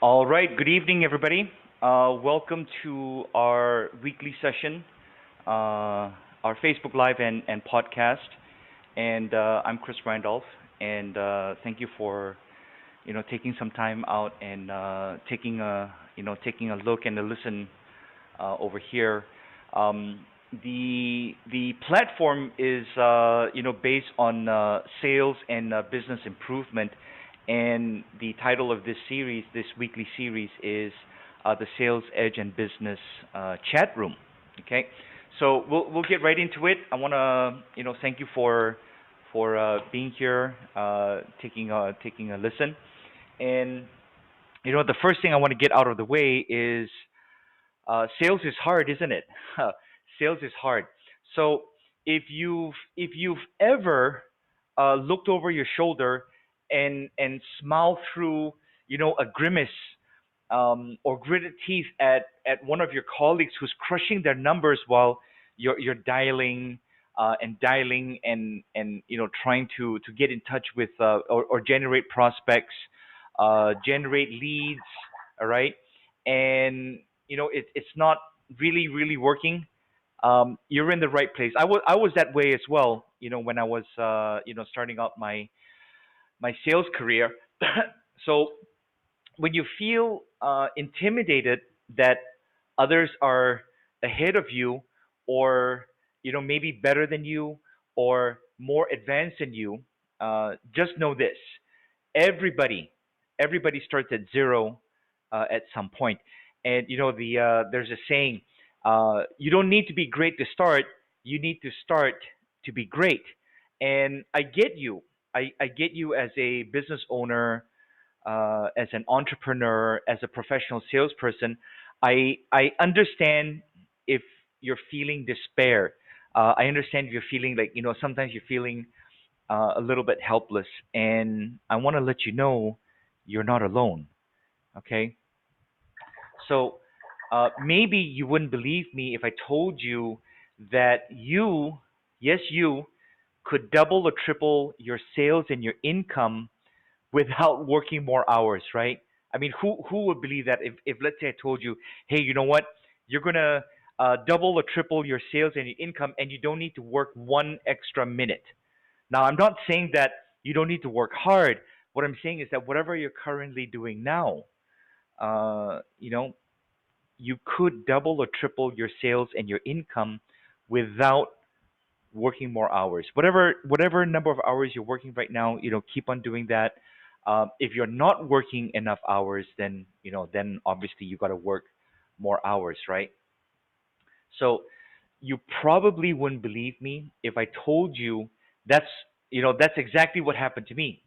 All right, good evening, everybody. Welcome to our weekly session, our Facebook Live and podcast. And I'm Chris Randolph, and thank you for taking some time out and taking a look and a listen over here. Um, the platform is based on sales and business improvement, and the title of this series, this weekly series, is the Sales Edge and Business Chat Room. Okay, so we'll get right into it. I want to thank you for being here, taking a listen, and the first thing I want to get out of the way is sales is hard, isn't it? Sales is hard. So if you've ever looked over your shoulder and smiled through, a grimace or gritted teeth at one of your colleagues who's crushing their numbers while you're dialing and dialing and trying to get in touch with or generate prospects, generate leads, all right, and it's not really working. You're in the right place. I was that way as well. When I was starting out my sales career. So when you feel intimidated that others are ahead of you, or maybe better than you, or more advanced than you, just know this: everybody everybody starts at zero at some point. And there's a saying, you don't need to be great to start, you need to start to be great. And I get you. I get you as a business owner, as an entrepreneur, as a professional salesperson. I understand if you're feeling despair. I understand if you're feeling like, sometimes you're feeling a little bit helpless. And I want to let you know you're not alone. Okay? So maybe you wouldn't believe me if I told you that you, yes, you, could double or triple your sales and your income without working more hours, right? I mean, who would believe that if let's say I told you, hey, you know what, you're gonna double or triple your sales and your income, and you don't need to work one extra minute. Now, I'm not saying that you don't need to work hard. What I'm saying is that whatever you're currently doing now, uh, you know, you could double or triple your sales and your income without working more hours. Whatever number of hours you're working right now, keep on doing that. If you're not working enough hours, then then obviously you got to work more hours, right? So you probably wouldn't believe me if I told you that's that's exactly what happened to me.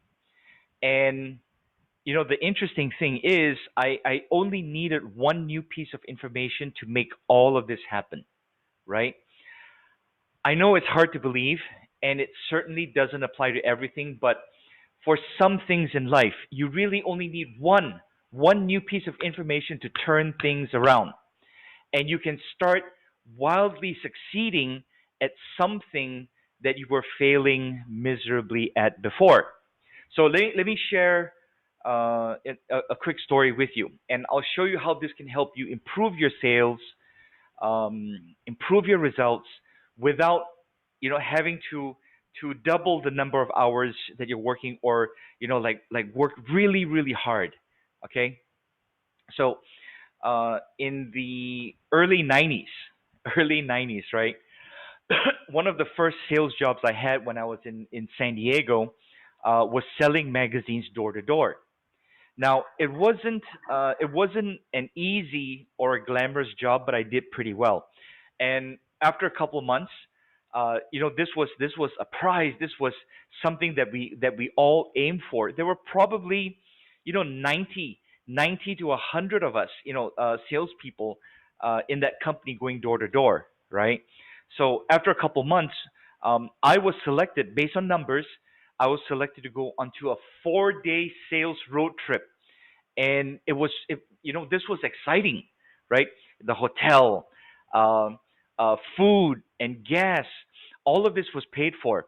And the interesting thing is I only needed one new piece of information to make all of this happen, right? I know it's hard to believe, and it certainly doesn't apply to everything, but for some things in life, you really only need one new piece of information to turn things around. And you can start wildly succeeding at something that you were failing miserably at before. So let me share a quick story with you, and I'll show you how this can help you improve your sales, improve your results without having to double the number of hours that you're working, or like work really hard. Okay, so in the early 90s, early 90s, right? One of the first sales jobs I had when I was in San Diego was selling magazines door to door. Now, it wasn't an easy or a glamorous job, but I did pretty well. And after a couple of months, this was a prize. This was something that we all aimed for. There were probably 90 to 100 of us, salespeople in that company going door to door, right? So after a couple months, I was selected based on numbers. I was selected to go onto a 4-day sales road trip, and this was exciting, right? The hotel, um, food and gas, all of this was paid for,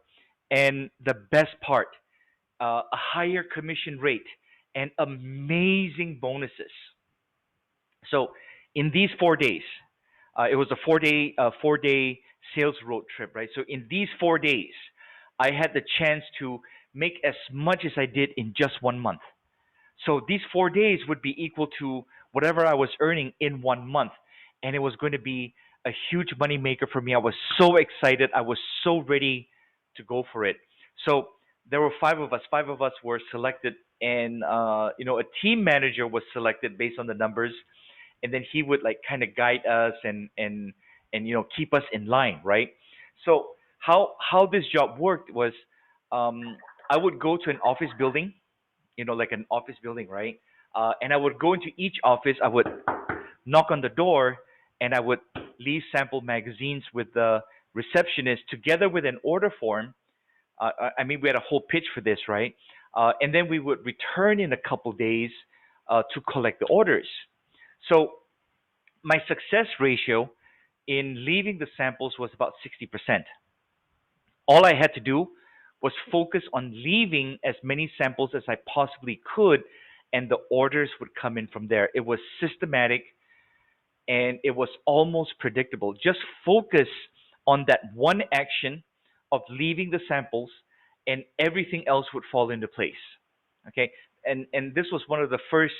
and the best part, a higher commission rate, and amazing bonuses. So in these 4 days, it was a 4-day sales road trip, right? So in these 4 days, I had the chance to make as much as I did in just 1 month. So these 4 days would be equal to whatever I was earning in 1 month, and it was going to be a huge money maker for me. I was so excited. I was so ready to go for it. So there were five of us. Five of us were selected, and a team manager was selected based on the numbers, and then he would like kind of guide us and keep us in line, right? So how this job worked was, um, I would go to an office building, like an office building, right? And I would go into each office. I would knock on the door, and I would leave sample magazines with the receptionist together with an order form. I mean, we had a whole pitch for this, right? And then we would return in a couple days to collect the orders. So my success ratio in leaving the samples was about 60%. All I had to do was focus on leaving as many samples as I possibly could, and the orders would come in from there. It was systematic and it was almost predictable. Just focus on that one action of leaving the samples, and everything else would fall into place. Okay, and this was one of the first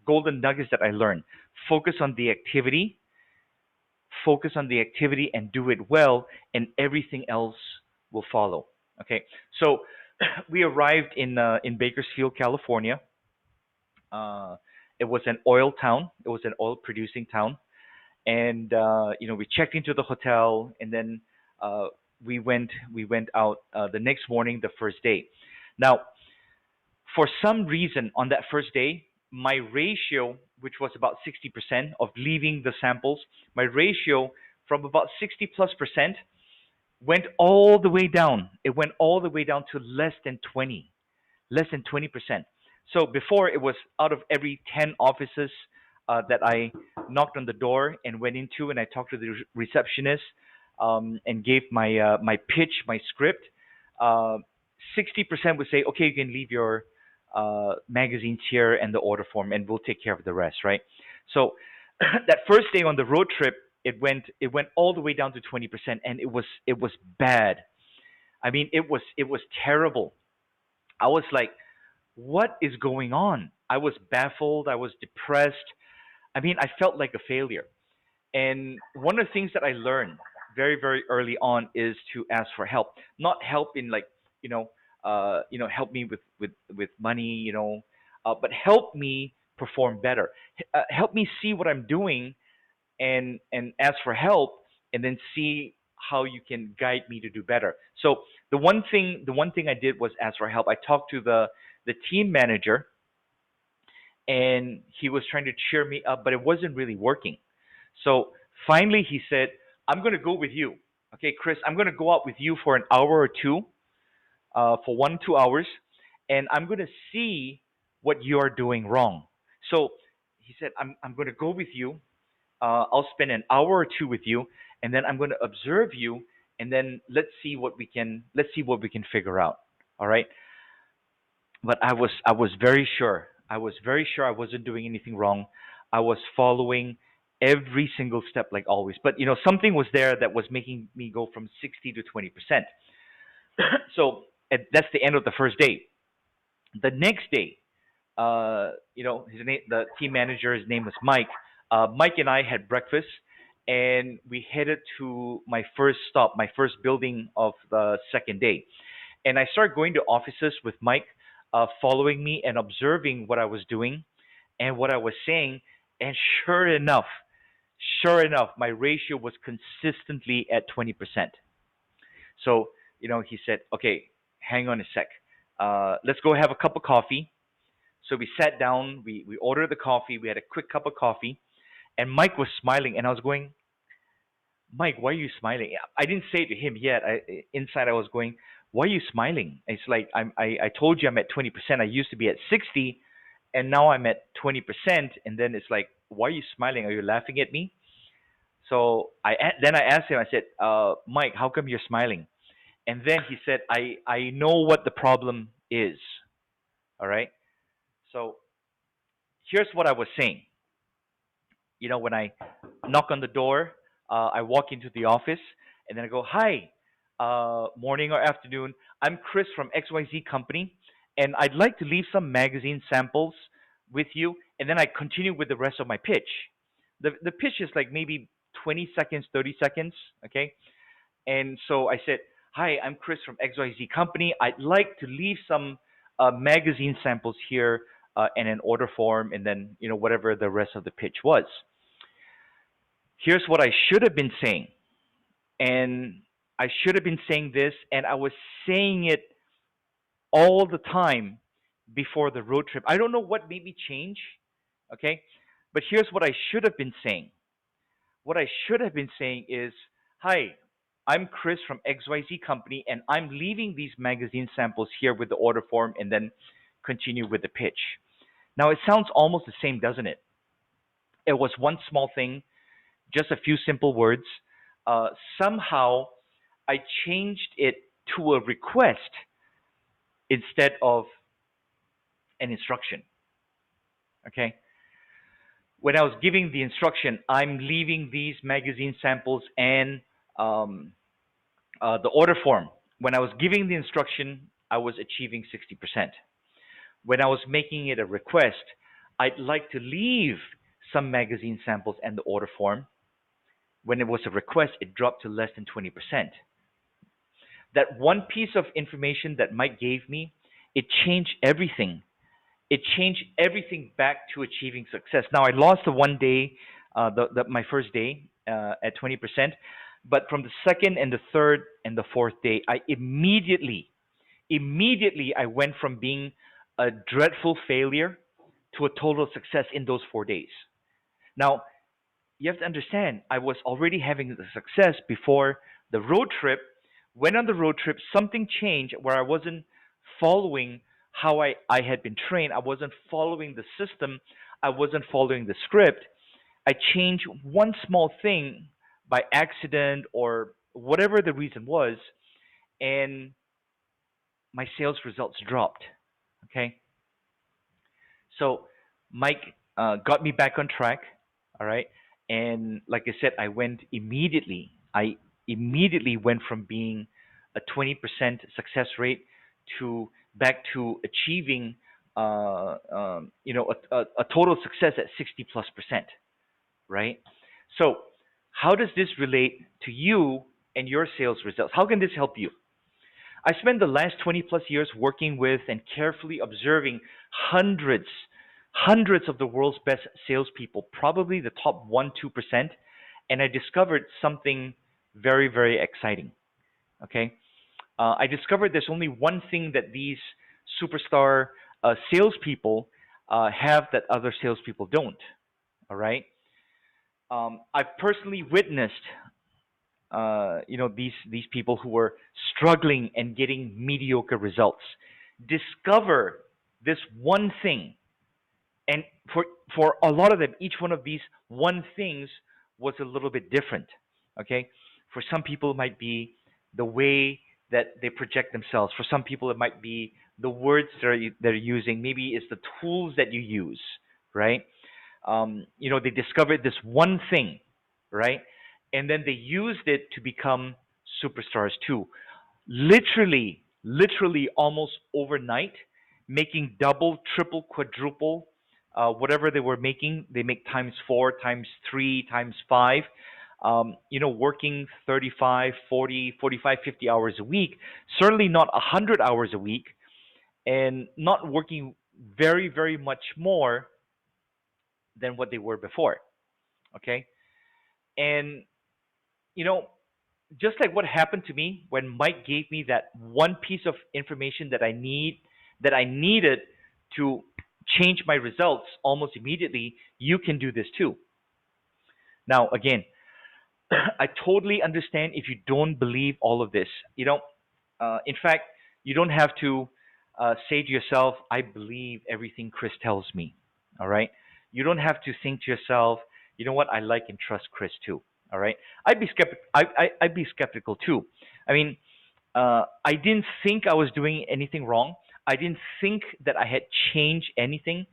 golden nuggets that I learned. Focus on the activity, focus on the activity, and do it well, and everything else will follow. Okay, so we arrived in Bakersfield, California. Uh, it was an oil town. It was an oil producing town, and we checked into the hotel, and then uh, we went out the next morning, the first day. Now, for some reason, on that first day, my ratio, which was about 60% of leaving the samples, my ratio from about 60 plus percent went all the way down. It went all the way down to less than 20%. So before, it was out of every 10 offices that I knocked on the door and went into, and I talked to the receptionist, and gave my pitch, my script. Uh, 60% would say, okay, you can leave your magazines here and the order form, and we'll take care of the rest, right? So that first day on the road trip, it went all the way down to 20%, and it was bad. I mean, it was terrible. I was like, what is going on? I was baffled. I was depressed. I mean, I felt like a failure. And one of the things that I learned very, very early on is to ask for help. Not help in like, help me with money, but help me perform better. Help me see what I'm doing, and ask for help, and then see how you can guide me to do better. So the one thing I did was ask for help. I talked to the team manager, and he was trying to cheer me up, but it wasn't really working. So finally he said, I'm going to go with you. Okay, Chris, I'm going to go out with you for an hour or two, for 1 2 hours, and I'm going to see what you're doing wrong. So he said, I'm going to go with you. I'll spend an hour or two with you, and then I'm going to observe you, and then let's see what we can figure out. All right. But I was very sure. I was very sure I wasn't doing anything wrong. I was following every single step like always. But something was there that was making me go from 60 to 20%. So that's the end of the first day. The next day, the team manager, his name was Mike. Mike and I had breakfast, and we headed to my first stop, my first building of the second day. And I started going to offices with Mike, following me and observing what I was doing and what I was saying. And sure enough, my ratio was consistently at 20%. So, he said, okay, hang on a sec. Let's go have a cup of coffee. So we sat down, we ordered the coffee, we had a quick cup of coffee, and Mike was smiling, and I was going, Mike, why are you smiling? I didn't say it to him yet. Inside I was going, why are you smiling? It's like I told you I'm at 20%. I used to be at 60, and now I'm at 20%. And then it's like, why are you smiling? Are you laughing at me? So then I asked him. I said, Mike, how come you're smiling? And then he said, I know what the problem is. All right. So here's what I was saying. When I knock on the door, I walk into the office, and then I go, "Hi, morning or afternoon. I'm Chris from XYZ company, and I'd like to leave some magazine samples with you." And then I continue with the rest of my pitch. The pitch is like maybe 20 seconds, 30 seconds, okay? And so I said, "Hi, I'm Chris from XYZ company. I'd like to leave some magazine samples here in an order form," and then whatever the rest of the pitch was. Here's what I should have been saying, and I should have been saying this, and I was saying it all the time before the road trip. I don't know what made me change, okay? But here's what I should have been saying. What I should have been saying is, "Hi, I'm Chris from XYZ company, and I'm leaving these magazine samples here with the order form," and then continue with the pitch. Now, it sounds almost the same, doesn't it? It was one small thing, just a few simple words. Somehow, I changed it to a request instead of an instruction. Okay. When I was giving the instruction, "I'm leaving these magazine samples and um, the order form." When I was giving the instruction, I was achieving 60%. When I was making it a request, "I'd like to leave some magazine samples and the order form." When it was a request, it dropped to less than 20%. That one piece of information that Mike gave me, it changed everything. It changed everything back to achieving success. Now I lost the one day, my first day at 20%, but from the second and the third and the fourth day, I immediately I went from being a dreadful failure to a total success in those 4 days. Now you have to understand, I was already having the success before the road trip. When on the road trip, something changed where I wasn't following how I had been trained. I wasn't following the system. I wasn't following the script. I changed one small thing by accident or whatever the reason was, and my sales results dropped. Okay. So Mike got me back on track. All right. And like I said, I immediately went from being a 20% success rate to back to achieving, a total success at 60 plus percent. Right. So how does this relate to you and your sales results? How can this help you? I spent the last 20 plus years working with and carefully observing hundreds, hundreds of the world's best salespeople, probably the top 1, 2%, and I discovered something very, very exciting. Okay. I discovered there's only one thing that these superstar salespeople have that other salespeople don't. All right. I've personally witnessed these people who were struggling and getting mediocre results discover this one thing, and for a lot of them, each one of these one things was a little bit different. Okay, for some people it might be the way that they project themselves. For some people it might be the words they're using. Maybe it's the tools that you use, right? They discovered this one thing, right? And then they used it to become superstars too. Literally, almost overnight, making double, triple, quadruple, whatever they were making, they make times four, times three, times five. Working 35, 40, 45, 50 hours a week, certainly not 100 hours a week, and not working very, very much more than what they were before. Okay. And, you know, just like what happened to me when Mike gave me that one piece of information that I needed to change my results almost immediately, you can do this too. Now, again, I totally understand if you don't believe all of this. In fact, you don't have to say to yourself, "I believe everything Chris tells me." All right. You don't have to think to yourself, "You know what? I like and trust Chris too." All right. I'd be skeptical too. I mean, I didn't think I was doing anything wrong. I didn't think that I had changed anything,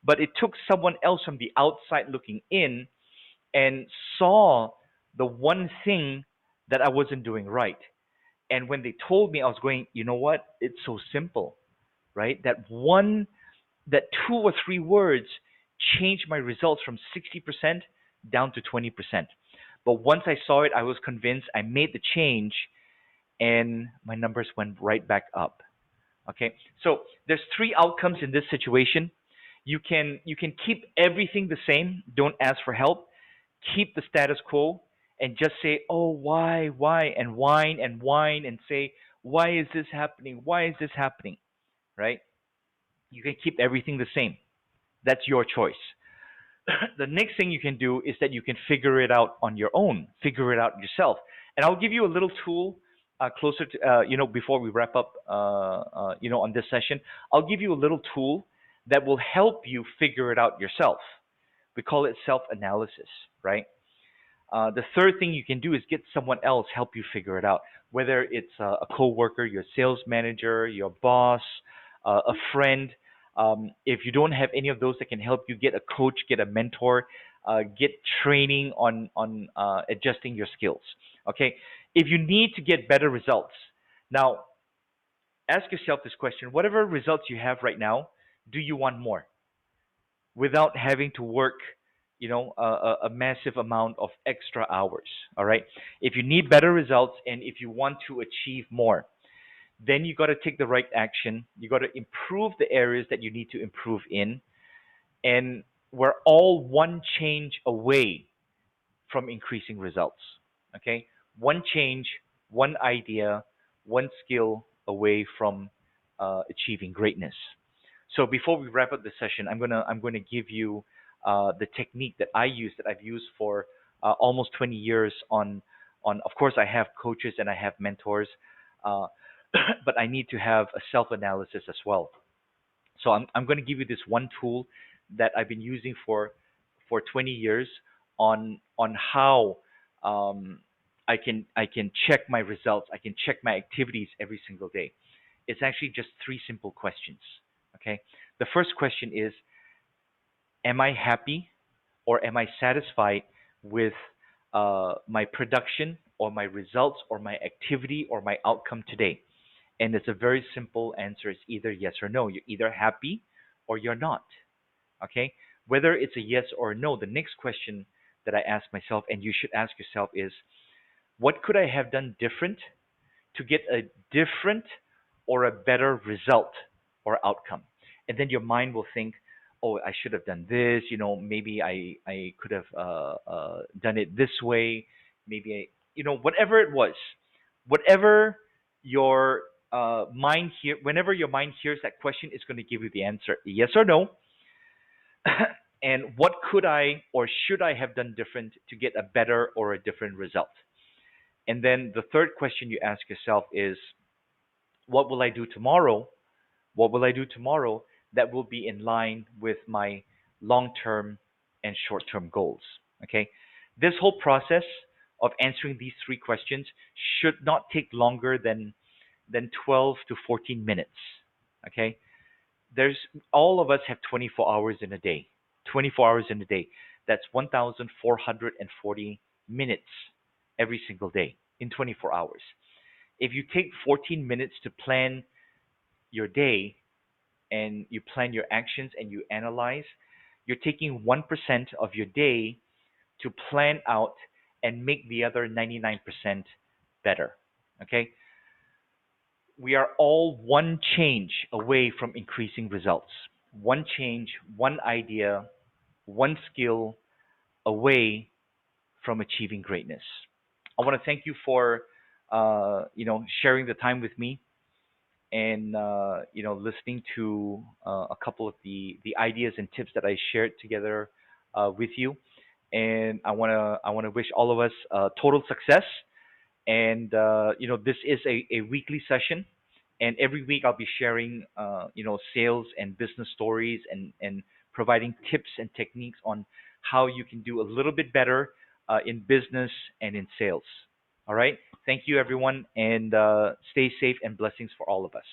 but it took someone else from the outside looking in and saw the one thing that I wasn't doing right. And when they told me, I was going, you know what? It's so simple, right? That two or three words changed my results from 60% down to 20%. But once I saw it, I was convinced. I made the change, and my numbers went right back up. Okay, so there's three outcomes in this situation. You can keep everything the same. Don't ask for help. Keep the status quo and just say, "Oh, why?" and whine and say, "Why is this happening? Why is this happening?" Right? You can keep everything the same. That's your choice. The next thing you can do is that you can figure it out on your own, figure it out yourself. And I'll give you a little tool closer to, before we wrap up, on this session. I'll give you a little tool that will help you figure it out yourself. We call it self analysis, right? The third thing you can do is get someone else help you figure it out, whether it's a coworker, your sales manager, your boss, a friend. If you don't have any of those that can help you, get a coach, get a mentor, get training on adjusting your skills. Okay, if you need to get better results, now ask yourself this question: whatever results you have right now, do you want more? Without having to work, a massive amount of extra hours. All right. If you need better results and if you want to achieve more, then you got to take the right action. You got to improve the areas that you need to improve in. And we're all one change away from increasing results. Okay. One change, one idea, one skill away from achieving greatness. So before we wrap up the session, I'm gonna give you the technique that I use, that I've used for almost 20 years. On Of course, I have coaches and I have mentors, uh, but I need to have a self analysis as well. So I'm going to give you this one tool that I've been using for 20 years on how I can check my results. I can check my activities every single day. It's actually just three simple questions. Okay. The first question is, am I happy or am I satisfied with my production or my results or my activity or my outcome today? And it's a very simple answer. It's either yes or no. You're either happy or you're not. Okay? Whether it's a yes or a no, the next question that I ask myself, and you should ask yourself, is what could I have done different to get a different or a better result or outcome? And then your mind will think, oh, I should have done this. Maybe I could have done it this way. Maybe whatever it was, whatever your whenever your mind hears that question, it's going to give you the answer, yes or no. And what could I or should I have done different to get a better or a different result? And then the third question you ask yourself is, what will I do tomorrow? What will I do tomorrow that will be in line with my long term and short term goals? Okay. This whole process of answering these three questions should not take longer than 12 to 14 minutes. Okay. There's All of us have 24 hours in a day. 24 hours in a day. That's 1,440 minutes every single day in 24 hours. If you take 14 minutes to plan your day and you plan your actions and you analyze, you're taking 1% of your day to plan out and make the other 99% better. Okay? We are all one change away from increasing results. One change, one idea, one skill away from achieving greatness. I want to thank you for sharing the time with me and listening to a couple of the ideas and tips that I shared together with you. And I want to wish all of us total success. And this is a weekly session, and every week I'll be sharing sales and business stories and providing tips and techniques on how you can do a little bit better in business and in sales. All right. Thank you, everyone, and stay safe and blessings for all of us.